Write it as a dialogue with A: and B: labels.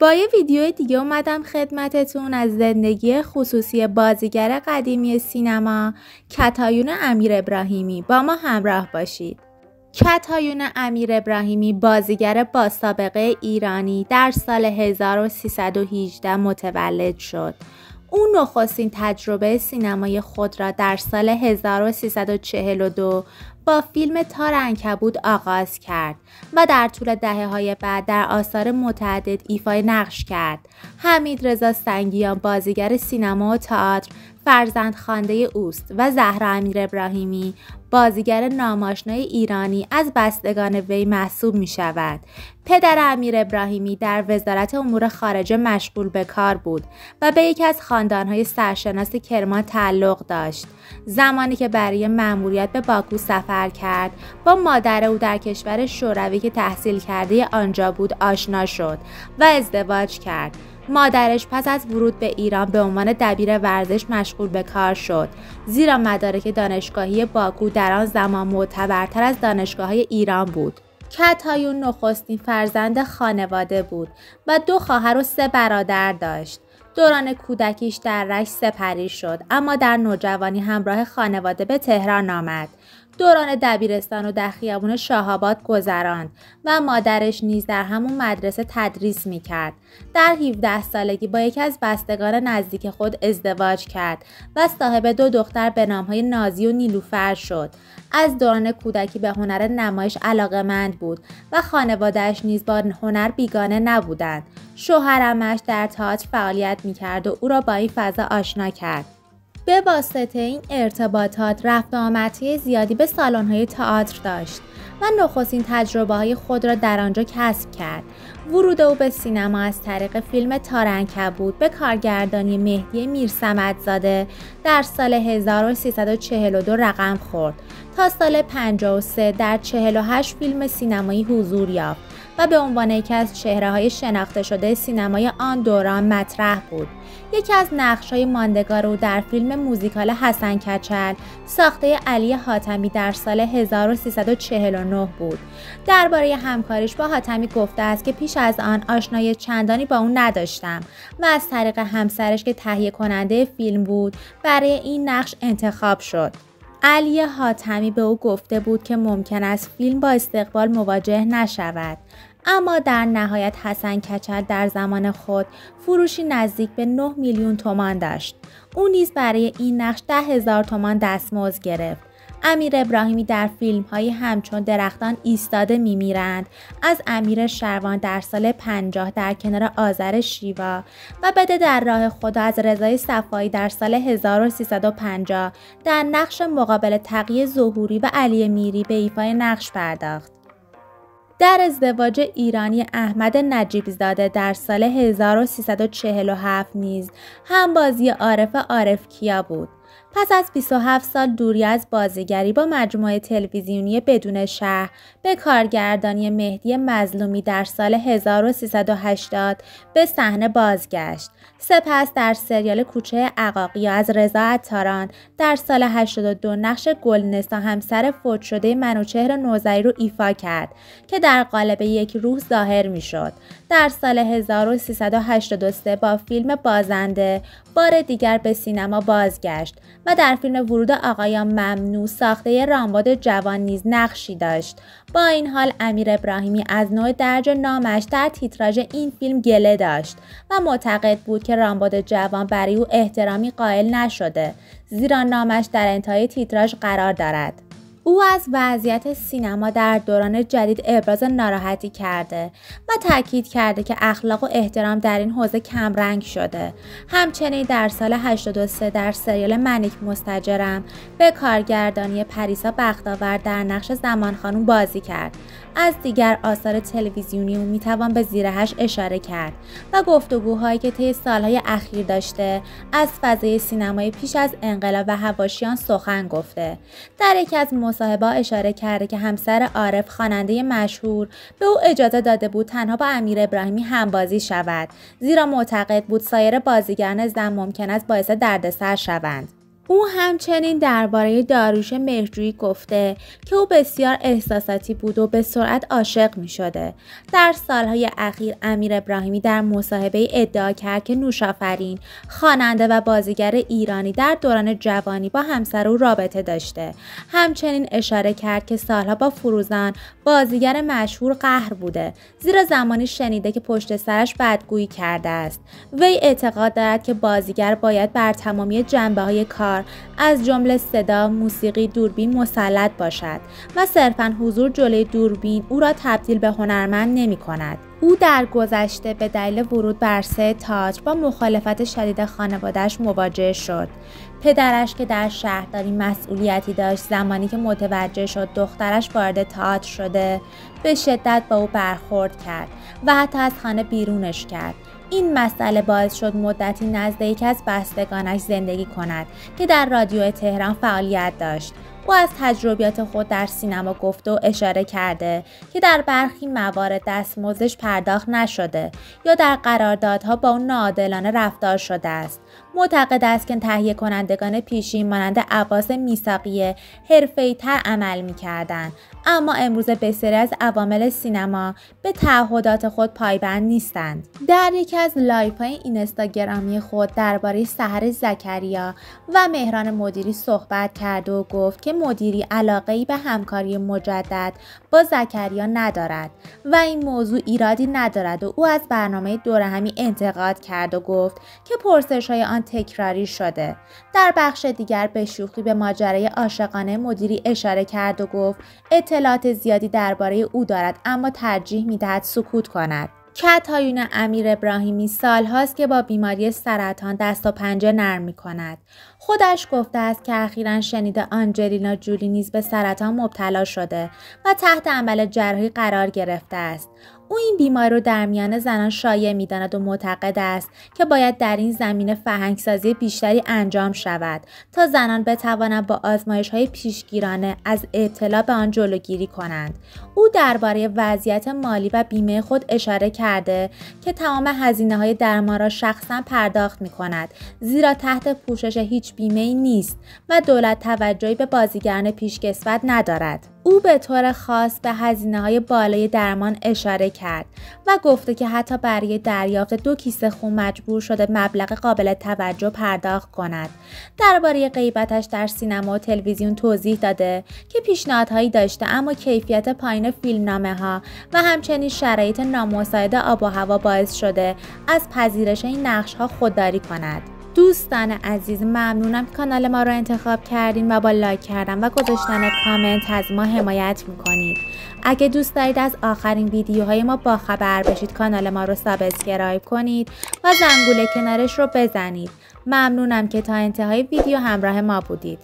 A: با یه ویدیو دیگه اومدم خدمتتون از زندگی خصوصی بازیگر قدیمی سینما کتایون امیر ابراهیمی. با ما همراه باشید. کتایون امیر ابراهیمی بازیگر با سابقه ایرانی در سال 1318 متولد شد. او نخستین تجربه سینمایی خود را در سال 1342 با فیلم تار عنکبوت آغاز کرد و در طول دهه‌های بعد در آثار متعدد ایفای نقش کرد. حمیدرضا سنگیان بازیگر سینما و تئاتر فرزند خوانده اوست و زهرا امیر ابراهیمی بازیگر ناماشنای ایرانی از بستگان وی محسوب می شود. پدر امیر ابراهیمی در وزارت امور خارجه مشغول به کار بود و به یکی از خاندانهای سرشناس کرمان تعلق داشت. زمانی که برای مأموریت به باکو سفر کرد، با مادر او در کشور شوروی که تحصیل کرده آنجا بود آشنا شد و ازدواج کرد. مادرش پس از ورود به ایران به عنوان دبیر ورزش مشغول به کار شد، زیرا مدارک دانشگاهی باکو در آن زمان معتبرتر از دانشگاه‌های ایران بود. کتایون نخستین فرزند خانواده بود و 2 خواهر و 3 برادر داشت. دوران کودکیش در رشت سپری شد، اما در نوجوانی همراه خانواده به تهران آمد. دوران دبیرستان رو در خیابون شاه‌آباد گذراند و مادرش نیز در همون مدرسه تدریس می‌کرد. در 17 سالگی با یکی از بستگان نزدیک خود ازدواج کرد و صاحب 2 دختر به نام‌های نازی و نیلوفر شد. از دوران کودکی به هنر نمایش علاقه‌مند بود و خانواده‌اش نیز با هنر بیگانه نبودند. شوهرعمه‌اش در تئاتر فعالیت می‌کرد و او را با این فضا آشنا کرد. به واسطه این ارتباطات رفت و آمدهای زیادی به سالن‌های تئاتر داشت و نخستین تجربه‌های خود را در آنجا کسب کرد. ورود او به سینما از طریق فیلم تار عنکبوت به کارگردانی مهدی میرصمدزاده در سال 1342 رقم خورد تا سال 53 در 48 فیلم سینمایی حضور یافت و به عنوان یکی از چهره‌های شناخته شده سینمای آن دوران مطرح بود. یکی از نقش‌های ماندگار او در فیلم موزیکال حسن کچل ساخته علی حاتمی در سال 1349 بود. درباره همکاریش با حاتمی گفته است که پیش از آن آشنایی چندانی با او نداشتم و از طریق همسرش که تهیه کننده فیلم بود برای این نقش انتخاب شد. علی حاتمی به او گفته بود که ممکن است فیلم با استقبال مواجه نشود، اما در نهایت حسن کچل در زمان خود فروشی نزدیک به 9 میلیون تومان داشت. او نیز برای این نقش 10,000 تومان دستمزد گرفت. امیر ابراهیمی در فیلم‌هایی همچون درختان ایستاده می‌میرند از امیر شروان در سال 50 در کنار آذر شیوا و بده در راه خدا از رضای صفایی در سال 1350 در نقش مقابل تقی ظهوری و علی میری به ایفای نقش پرداخت. در ازدواج ایرانی احمد نجیب‌زاده در سال 1347 نیز همبازی عارف کیا بود. پس از 27 سال دوری از بازیگری با مجموعه تلویزیونی بدون شرح به کارگردانی مهدی مظلومی در سال 1380 به صحنه بازگشت. سپس در سریال کوچه عقاقیا از رضا عطاران در سال 82 نقش گلنسا همسر فوت شده منوچهر نوذری رو ایفا کرد که در قالب یک روح ظاهر می شد. در سال 1383 با فیلم بازنده بار دیگر به سینما بازگشت و در فیلم ورود آقایان ممنوع ساخته رامبد جوان نیز نقشی داشت. با این حال امیر ابراهیمی از نوع درج نامش در تیتراژ این فیلم گله داشت و معتقد بود که رامبد جوان برای او احترامی قائل نشده، زیرا نامش در انتهای تیتراژ قرار دارد. او از وضعیت سینما در دوران جدید ابراز ناراحتی کرده و تاکید کرده که اخلاق و احترام در این حوزه کمرنگ شده. همچنین در سال 83 در سریال منیک مستجرم به کارگردانی پریسا بختاور در نقش زمان خانم بازی کرد. از دیگر آثار تلویزیونی او میتوان به زیرهش اشاره کرد و گفتگوهایی که طی سالهای اخیر داشته از فضای سینمای پیش از انقلاب و حواشیان سخن گفته. در یکی از مصاحبه‌ها اشاره کرده که همسر عارف خواننده مشهور به او اجازه داده بود تنها با امیر ابراهیمی همبازی شود، زیرا معتقد بود سایر بازیگران زن ممکن است باعث دردسر شوند. او همچنین درباره داریوش مهرجویی گفته که او بسیار احساساتی بود و به سرعت عاشق می شده. در سالهای اخیر امیر ابراهیمی در مصاحبه ادعا کرد که نوشافرین خواننده و بازیگر ایرانی در دوران جوانی با همسر او رابطه داشته. همچنین اشاره کرد که سالها با فروزان بازیگر مشهور قهر بوده، زیرا زمانی شنیده که پشت سرش بدگویی کرده است. وی اعتقاد دارد که بازیگر باید بر تمامی جنبه‌های کار از جمله صدا، موسیقی، دوربین مسلط باشد و صرفاً حضور جلوی دوربین او را تبدیل به هنرمند نمی‌کند. او در گذشته به دلیل ورود بر ست تئاتر با مخالفت شدید خانواده‌اش مواجه شد. پدرش که در شهرداری مسئولیتی داشت، زمانی که متوجه شد دخترش وارد تئاتر شده، به شدت با او برخورد کرد و حتی از خانه بیرونش کرد. این مسئله باعث شد مدتی نزد یکی از بستگانش زندگی کند که در رادیو تهران فعالیت داشت. او از تجربیات خود در سینما گفته و اشاره کرده که در برخی موارد دستمزدش پرداخت نشده یا در قراردادها با اون ناعادلانه رفتار شده است. معتقد است که تهیه کنندگان پیشین مانند عباس میثاقی حرفه‌ای‌تر عمل می‌کردند، اما امروز بسیاری از عوامل سینما به تعهدات خود پایبند نیستند. در یکی از لایوهای اینستاگرامی خود درباره سحر زکریا و مهران مدیری صحبت کرد و گفت که مدیری علاقه‌ای به همکاری مجدد با زکریا ندارد و این موضوع ایرادی ندارد و او از برنامه دور همی انتقاد کرد و گفت که پرسش‌های آن تکراری شده. در بخش دیگر به شوخی به ماجرای عاشقانه مدیری اشاره کرد و گفت اطلاعات زیادی درباره او دارد اما ترجیح می‌دهد سکوت کند. کتایون امیر ابراهیمی سالهاست که با بیماری سرطان دست و پنجه نرم می‌کند. خودش گفته است که اخیراً شنیده آنجلینا جولی نیز به سرطان مبتلا شده و تحت عمل جراحی قرار گرفته است. او این بیماری رو در میان زنان شایع می‌داند و معتقد است که باید در این زمینه فرهنگ‌سازی بیشتری انجام شود تا زنان بتوانند با آزمایش‌های پیشگیرانه از ابتلا به آن جلوگیری کنند. او درباره وضعیت مالی و بیمه خود اشاره کرده که تمام هزینه‌های درمان را شخصاً پرداخت می‌کند، زیرا تحت پوشش هیچ بیمه‌ای نیست و دولت توجهی به بازیگران پیشکسوت ندارد. او به طور خاص به هزینه‌های بالای درمان اشاره کرد و گفته که حتی برای دریافت 2 کیسه خون مجبور شده مبلغ قابل توجه پرداخت کند. درباره غیبتش در سینما و تلویزیون توضیح داده که پیشنهادهایی داشته اما کیفیت پایین فیلمنامه‌ها و همچنین شرایط نامساعد آب و هوا باعث شده از پذیرش این نقش‌ها خودداری کند. دوستان عزیز، ممنونم که کانال ما رو انتخاب کردین و با لایک کردن و گذاشتن کامنت از ما حمایت میکنید. اگه دوست دارید از آخرین ویدیوهای ما باخبر بشید، کانال ما رو سابسکرایب کنید و زنگوله کنارش رو بزنید. ممنونم که تا انتهای ویدیو همراه ما بودید.